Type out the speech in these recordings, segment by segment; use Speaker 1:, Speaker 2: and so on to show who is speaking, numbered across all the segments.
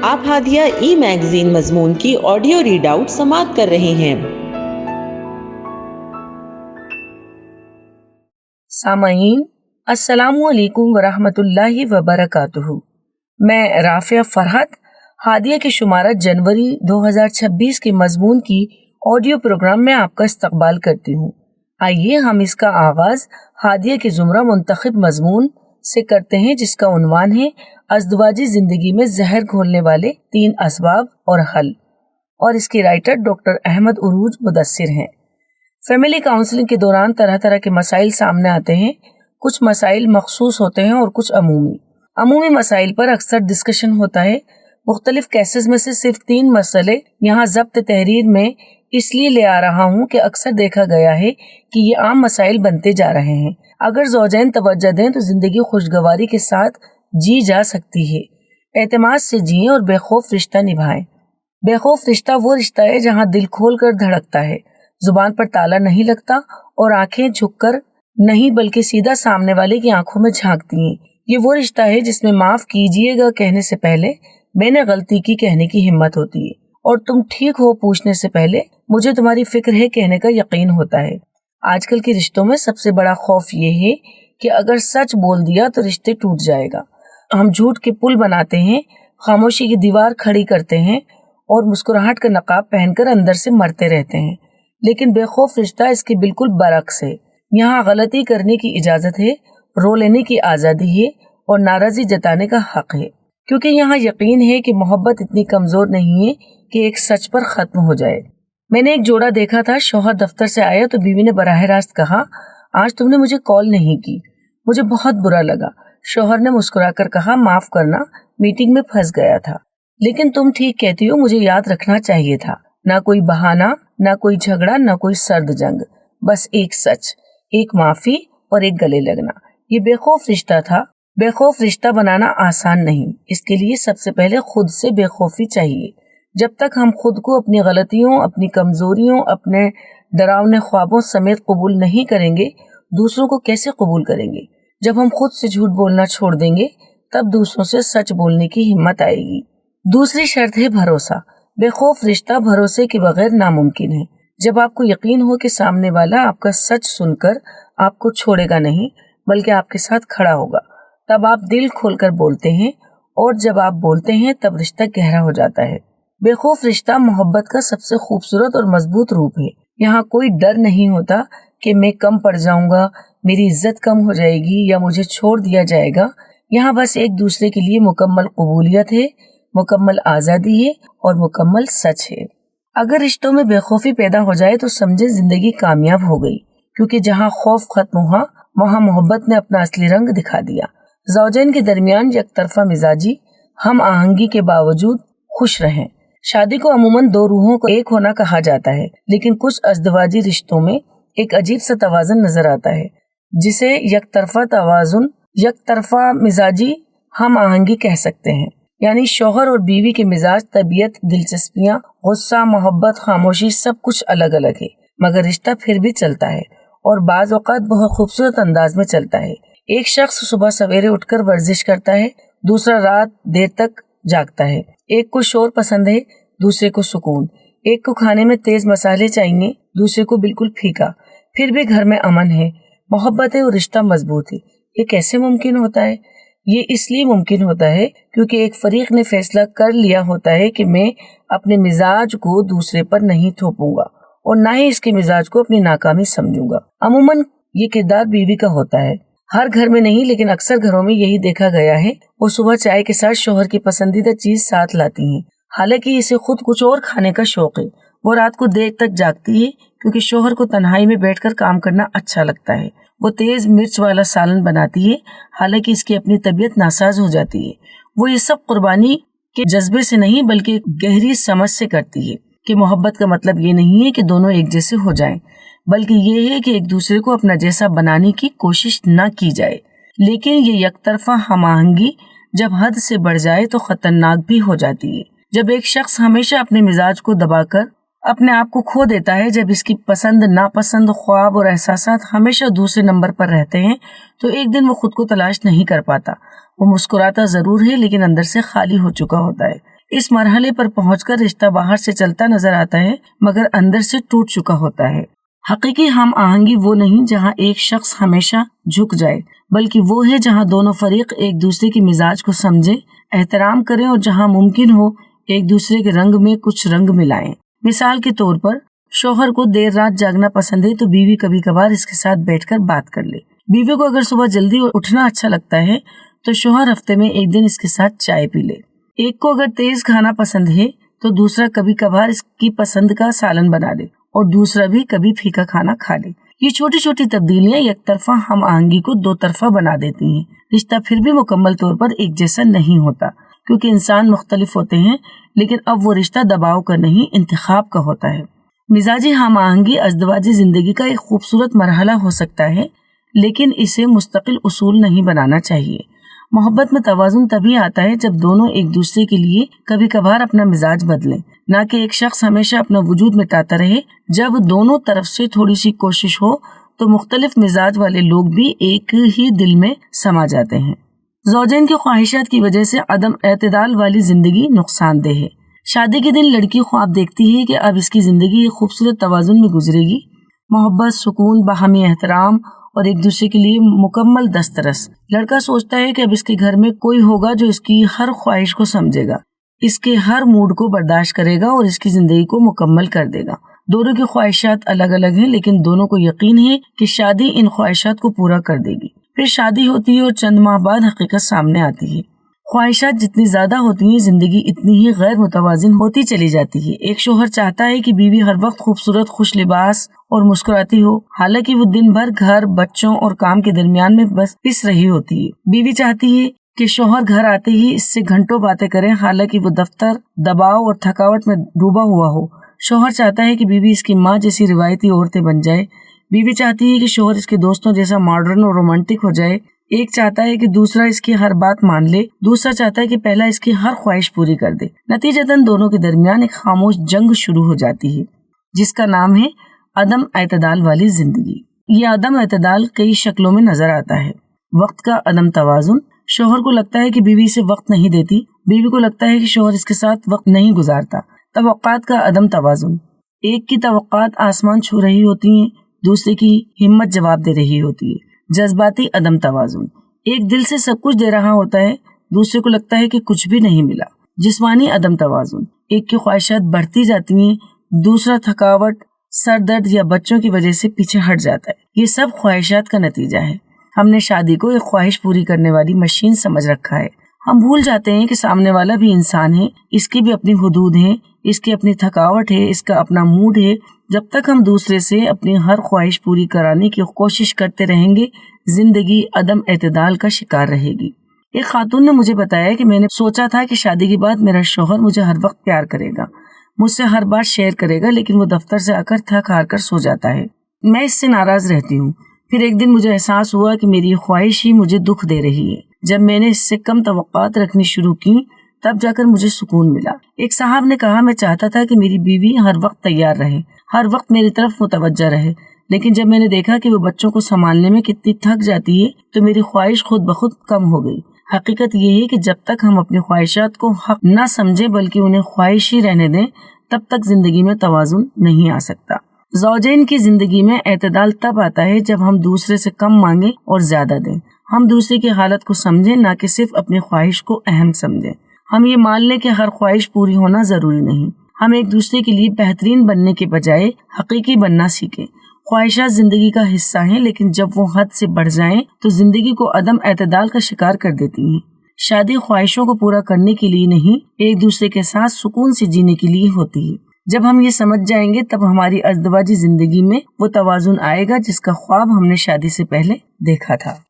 Speaker 1: آپ ہادیہ ای میگزین مضمون کی آڈیو ریڈ آؤٹ سماعت کر رہے ہیں۔
Speaker 2: سامعین السلام علیکم ورحمۃ اللہ وبرکاتہ۔ میں رافعہ فرحت ہادیہ کے شمارہ جنوری 2026 کے مضمون کی آڈیو پروگرام میں آپ کا استقبال کرتی ہوں۔ آئیے ہم اس کا آغاز ہادیہ کے زمرہ منتخب مضمون سے کرتے ہیں، جس کا عنوان ہے ازدواجی زندگی میں زہر گھولنے والے 3 اسباب اور حل، اور اس کے رائٹر ڈاکٹر احمد عروج مدثر ہیں۔ فیملی کاؤنسلنگ کے دوران طرح طرح کے مسائل سامنے آتے ہیں۔ کچھ مسائل مخصوص ہوتے ہیں اور کچھ عمومی مسائل پر اکثر ڈسکشن ہوتا ہے۔ مختلف کیسز میں سے صرف 3 مسئلے یہاں ضبط تحریر میں اس لیے لے آ رہا ہوں کہ اکثر دیکھا گیا ہے کہ یہ عام مسائل بنتے جا رہے ہیں۔ اگر زوجین توجہ دیں تو زندگی خوشگواری کے ساتھ جی جا سکتی ہے۔ اعتماد سے جئیں اور بے خوف رشتہ نبھائیں۔ بے خوف رشتہ وہ رشتہ ہے جہاں دل کھول کر دھڑکتا ہے، زبان پر تالا نہیں لگتا اور آنکھیں جھک کر نہیں بلکہ سیدھا سامنے والے کی آنکھوں میں جھانکتی ہیں۔ یہ وہ رشتہ ہے جس میں معاف کیجیے گا کہنے سے پہلے میں نے غلطی کی کہنے کی ہمت ہوتی ہے، اور تم ٹھیک ہو پوچھنے سے پہلے مجھے تمہاری فکر ہے کہنے کا یقین ہوتا ہے۔ آج کل کے رشتوں میں سب سے بڑا خوف یہ ہے کہ اگر سچ بول دیا تو رشتے ٹوٹ جائے گا۔ ہم جھوٹ کے پل بناتے ہیں، خاموشی کی دیوار کھڑی کرتے ہیں اور مسکراہٹ کا نقاب پہن کر اندر سے مرتے رہتے ہیں۔ لیکن بے خوف رشتہ اس کے بالکل برعکس ہے۔ یہاں غلطی کرنے کی اجازت ہے، رو لینے کی آزادی ہے اور ناراضی جتانے کا حق ہے، کیونکہ یہاں یقین ہے کہ محبت اتنی کمزور نہیں ہے کہ ایک سچ پر ختم ہو جائے۔ میں نے ایک جوڑا دیکھا تھا، شوہر دفتر سے آیا تو بیوی نے براہ راست کہا، آج تم نے مجھے کال نہیں کی۔ مجھے بہت برا لگا۔ شوہر نے مسکرا کر کہا، معاف کرنا، میٹنگ میں پھنس گیا تھا۔ لیکن تم ٹھیک کہتی ہو، مجھے یاد رکھنا چاہیے تھا۔ نہ کوئی بہانہ، نہ کوئی جھگڑا، نہ کوئی سرد جنگ، بس ایک سچ، ایک معافی اور ایک گلے لگنا۔ یہ بے خوف رشتہ تھا۔ بے خوف رشتہ بنانا آسان نہیں، اس کے لیے سب سے پہلے خود سے بے خوفی چاہیے۔ جب تک ہم خود کو اپنی غلطیوں، اپنی کمزوریوں، اپنے ڈراؤنے خوابوں سمیت قبول نہیں کریں گے، دوسروں کو کیسے قبول کریں گے؟ جب ہم خود سے جھوٹ بولنا چھوڑ دیں گے تب دوسروں سے سچ بولنے کی ہمت آئے گی۔ دوسری شرط ہے بھروسہ۔ بے خوف رشتہ بھروسے کے بغیر ناممکن ہے۔ جب آپ کو یقین ہو کہ سامنے والا آپ کا سچ سن کر آپ کو چھوڑے گا نہیں بلکہ آپ کے ساتھ کھڑا ہوگا، تب آپ دل کھول کر بولتے ہیں، اور جب آپ بولتے ہیں تب رشتہ گہرا ہو جاتا ہے۔ بے خوف رشتہ محبت کا سب سے خوبصورت اور مضبوط روپ ہے۔ یہاں کوئی ڈر نہیں ہوتا کہ میں کم پڑ جاؤں گا، میری عزت کم ہو جائے گی یا مجھے چھوڑ دیا جائے گا۔ یہاں بس ایک دوسرے کے لیے مکمل قبولیت ہے، مکمل آزادی ہے اور مکمل سچ ہے۔ اگر رشتوں میں بے خوفی پیدا ہو جائے تو سمجھے زندگی کامیاب ہو گئی، کیونکہ جہاں خوف ختم ہوا وہاں محبت نے اپنا اصلی رنگ دکھا دیا۔ زوجین کے درمیان یک طرفہ مزاجی، ہم آہنگی کے باوجود خوش رہیں۔ شادی کو عموماً 2 روحوں کو ایک ہونا کہا جاتا ہے، لیکن کچھ ازدواجی رشتوں میں ایک عجیب سا توازن نظر آتا ہے، جسے یک طرفہ مزاجی ہم آہنگی کہہ سکتے ہیں۔ یعنی شوہر اور بیوی کے مزاج، طبیعت، دلچسپیاں، غصہ، محبت، خاموشی، سب کچھ الگ الگ ہے، مگر رشتہ پھر بھی چلتا ہے، اور بعض اوقات بہت خوبصورت انداز میں چلتا ہے۔ ایک شخص صبح سویرے اٹھ کر ورزش کرتا ہے، دوسرا رات دیر تک جاگتا ہے۔ ایک کو شور پسند ہے، دوسرے کو سکون۔ ایک کو کھانے میں تیز مسالے چاہیے، دوسرے کو بالکل پھیکا۔ پھر بھی گھر میں امن ہے، محبت ہے اور رشتہ مضبوط ہے۔ یہ کیسے ممکن ہوتا ہے؟ یہ اس لیے ممکن ہوتا ہے کیونکہ ایک فریق نے فیصلہ کر لیا ہوتا ہے کہ میں اپنے مزاج کو دوسرے پر نہیں تھوپوں گا اور نہ ہی اس کے مزاج کو اپنی ناکامی سمجھوں گا۔ عموماً یہ کردار بیوی کا ہوتا ہے، ہر گھر میں نہیں لیکن اکثر گھروں میں یہی دیکھا گیا ہے۔ وہ صبح چائے کے ساتھ شوہر کی پسندیدہ چیز ساتھ لاتی ہیں، حالانکہ اسے خود کچھ اور کھانے کا شوق ہے۔ وہ رات کو دیر تک جاگتی ہے کیونکہ شوہر کو تنہائی میں بیٹھ کر کام کرنا اچھا لگتا ہے۔ وہ تیز مرچ والا سالن بناتی ہے، حالانکہ اس کی اپنی طبیعت ناساز ہو جاتی ہے۔ وہ یہ سب قربانی کے جذبے سے نہیں بلکہ گہری سمجھ سے کرتی ہے کہ محبت کا مطلب یہ نہیں ہے کہ دونوں ایک جیسے ہو جائیں، بلکہ یہ ہے کہ ایک دوسرے کو اپنا جیسا بنانے کی کوشش نہ کی جائے۔ لیکن یہ یک طرفہ ہم آہنگی جب حد سے بڑھ جائے تو خطرناک بھی ہو جاتی ہے۔ جب ایک شخص ہمیشہ اپنے مزاج کو دبا کر اپنے آپ کو کھو دیتا ہے، جب اس کی پسند، ناپسند، خواب اور احساسات ہمیشہ دوسرے نمبر پر رہتے ہیں، تو ایک دن وہ خود کو تلاش نہیں کر پاتا۔ وہ مسکراتا ضرور ہے لیکن اندر سے خالی ہو چکا ہوتا ہے۔ इस मरहले पर पहुंचकर रिश्ता बाहर से चलता नजर आता है मगर अंदर से टूट चुका होता है। हकीकी हम आहंगी वो नहीं जहां एक शख्स हमेशा झुक जाए, बल्कि वो है जहां दोनों फरीक एक दूसरे की मिजाज को समझे, एहतराम करें और जहां मुमकिन हो एक दूसरे के रंग में कुछ रंग मिलाएं। मिसाल के तौर पर शौहर को देर रात जागना पसंद है तो बीवी कभी कभार इसके साथ बैठकर बात कर ले। बीवी को अगर सुबह जल्दी उठना अच्छा लगता है तो शौहर हफ्ते में एक दिन इसके साथ चाय पी ले। एक को अगर तेज खाना पसंद है तो दूसरा कभी कभार इसकी पसंद का सालन बना ले और दूसरा भी कभी फीका खाना खा ले। ये छोटी छोटी तब्दीलियां एक तरफा हम आहंगी को दो तरफा बना देती हैं। रिश्ता फिर भी मुकम्मल तौर पर एक जैसा नहीं होता क्योंकि इंसान मुख्तलिफ होते हैं, लेकिन अब वो रिश्ता दबाव का नहीं इंतखाब का होता है। मिजाजी हम आहंगी अज़दवाजी जिंदगी का एक खूबसूरत मरहला हो सकता है, लेकिन इसे मुस्तकिल उसूल नहीं बनाना चाहिए। मोहब्बत में तवाज़ुन तभी आता है जब दोनों एक दूसरे के लिए कभी कभार अपना मिजाज बदलें, न कि एक शख्स हमेशा अपना वजूद मिटाता रहे। जब दोनों तरफ से थोड़ी सी कोशिश हो तो मुख्तलिफ मिजाज वाले लोग भी एक ही दिल में समा जाते हैं। ज़ौजैन की ख्वाहिशात की वजह से अदम एतदाल वाली जिंदगी नुकसानदेह है। शादी के दिन लड़की ख्वाब देखती है कि अब इसकी जिंदगी एक खूबसूरत तवाज़ुन में गुजरेगी। मोहब्बत, सुकून, बाहमी एहतराम और एक दूसरे के लिए मुकम्मल दस्तरस। लड़का सोचता है कि अब इसके घर में कोई होगा जो इसकी हर ख्वाहिश को समझेगा, इसके हर मूड को बर्दाश्त करेगा और इसकी जिंदगी को मुकम्मल कर देगा। दोनों की ख्वाहिशात अलग अलग हैं, लेकिन दोनों को यकीन है कि शादी इन ख्वाहिशात को पूरा कर देगी। फिर शादी होती है और चंद माह बाद हकीकत सामने आती है। ख्वाहिशात जितनी ज्यादा होती हैं, जिंदगी इतनी ही गैर मुतवाजिन होती चली जाती है। एक शोहर चाहता है कि बीवी हर वक्त खूबसूरत, खुश लिबास और मुस्कुराती हो, हालांकि वो दिन भर घर, बच्चों और काम के दरमियान में बस पिस रही होती है। बीवी चाहती है कि शोहर घर आते ही इससे घंटों बातें करें, हालांकि वो दफ्तर, दबाव और थकावट में डूबा हुआ हो। शोहर चाहता है कि बीवी इसकी माँ जैसी रिवायती औरतें बन जाए। बीवी चाहती है कि शोहर इसके दोस्तों जैसा मॉडर्न और रोमांटिक हो जाए। एक चाहता है कि दूसरा इसकी हर बात मान ले, दूसरा चाहता है कि पहला इसकी हर ख्वाहिश पूरी कर दे। नतीजतन दोनों के दरमियान एक खामोश जंग शुरू हो जाती है, जिसका नाम है अदम एतदाल वाली जिंदगी। ये अदम एतदाल कई शक्लों में नजर आता है। वक्त का अदम तवाजुन। शोहर को लगता है कि बीवी से वक्त नहीं देती, बीवी को लगता है कि शोहर इसके साथ वक्त नहीं गुजारता। तवक्कात का अदम तवाजुन। एक की तवक्कात आसमान छू रही होती हैं, दूसरे की हिम्मत जवाब दे रही होती है। जज्बाती अदम तवाजुन। एक दिल से सब कुछ दे रहा होता है, दूसरे को लगता है कि कुछ भी नहीं मिला। जिस्मानी अदम तवाजुन। एक की ख्वाहिशात बढ़ती जाती हैं, दूसरा थकावट, सर दर्द या बच्चों की वजह से पीछे हट जाता है। ये सब ख्वाहिशात का नतीजा है। हमने शादी को एक ख्वाहिश पूरी करने वाली मशीन समझ रखा है। हम भूल जाते हैं कि सामने वाला भी इंसान है, इसकी भी अपनी हुदूद है, इसकी अपनी थकावट है, इसका अपना मूड है। जब तक हम दूसरे से अपनी हर ख्वाहिश पूरी कराने की कोशिश करते रहेंगे, जिंदगी अदम एतदाल का शिकार रहेगी। एक खातून ने मुझे बताया कि मैंने सोचा था कि शादी के बाद मेरा शौहर मुझे हर वक्त प्यार करेगा, मुझसे हर बात शेयर करेगा, लेकिन वो दफ्तर से आकर थक हार कर सो जाता है। मैं इससे नाराज रहती हूँ। फिर एक दिन मुझे एहसास हुआ कि मेरी ख्वाहिश ही मुझे दुख दे रही है। जब मैंने इससे कम तवक्कात रखनी शुरू की, तब जाकर मुझे सुकून मिला। एक साहब ने कहा, मैं चाहता था कि मेरी बीवी हर वक्त तैयार रहे, हर वक्त मेरी तरफ मुतवज्जा रहे, लेकिन जब मैंने देखा कि वो बच्चों को संभालने में कितनी थक जाती है, तो मेरी ख्वाहिश खुद ब खुद कम हो गई। हकीकत ये है कि जब तक हम अपनी ख्वाहिशात को हक न समझे बल्कि उन्हें ख्वाहिश ही रहने दें, तब तक जिंदगी में तवाजुन नहीं आ सकता। ज़ौजैन की जिंदगी में एतदाल तब आता है जब हम दूसरे से कम मांगे और ज्यादा दें। हम दूसरे की हालत को समझें, न कि सिर्फ अपनी ख्वाहिश को अहम समझें। हम ये मान लें कि हर ख्वाहिश पूरी होना जरूरी नहीं। हम एक दूसरे के लिए बेहतरीन बनने के बजाय हकीकी बनना सीखें। ख्वाहिशात जिंदगी का हिस्सा हैं, लेकिन जब वो हद से बढ़ जाएं, तो जिंदगी को अदम एतदाल का शिकार कर देती हैं। शादी ख्वाहिशों को पूरा करने के लिए नहीं, एक दूसरे के साथ सुकून से जीने के लिए होती है। जब हम ये समझ जाएंगे, तब हमारी अज़दवाजी जिंदगी में वो तवाजुन आएगा जिसका ख्वाब हमने शादी से पहले देखा था।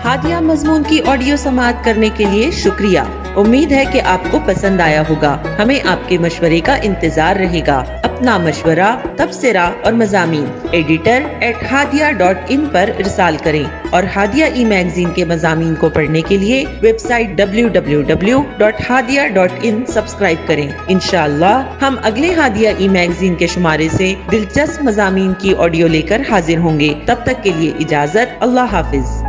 Speaker 1: हादिया मजमून की ऑडियो समाअत करने के लिए शुक्रिया। उम्मीद है कि आपको पसंद आया होगा। हमें आपके मशवरे का इंतजार रहेगा। अपना मशवरा, तबसरा और मज़ामीन editor@hadia.in पर इरसाल करें और हादिया ई मैगजीन के मज़ामीन को पढ़ने के लिए वेबसाइट www.hadia.in सब्सक्राइब करें। इंशाअल्लाह हम अगले हादिया ई मैगजीन के शुमारे से दिलचस्प मज़ामीन की ऑडियो लेकर हाजिर होंगे। तब तक के लिए इजाजत। अल्लाह हाफिज।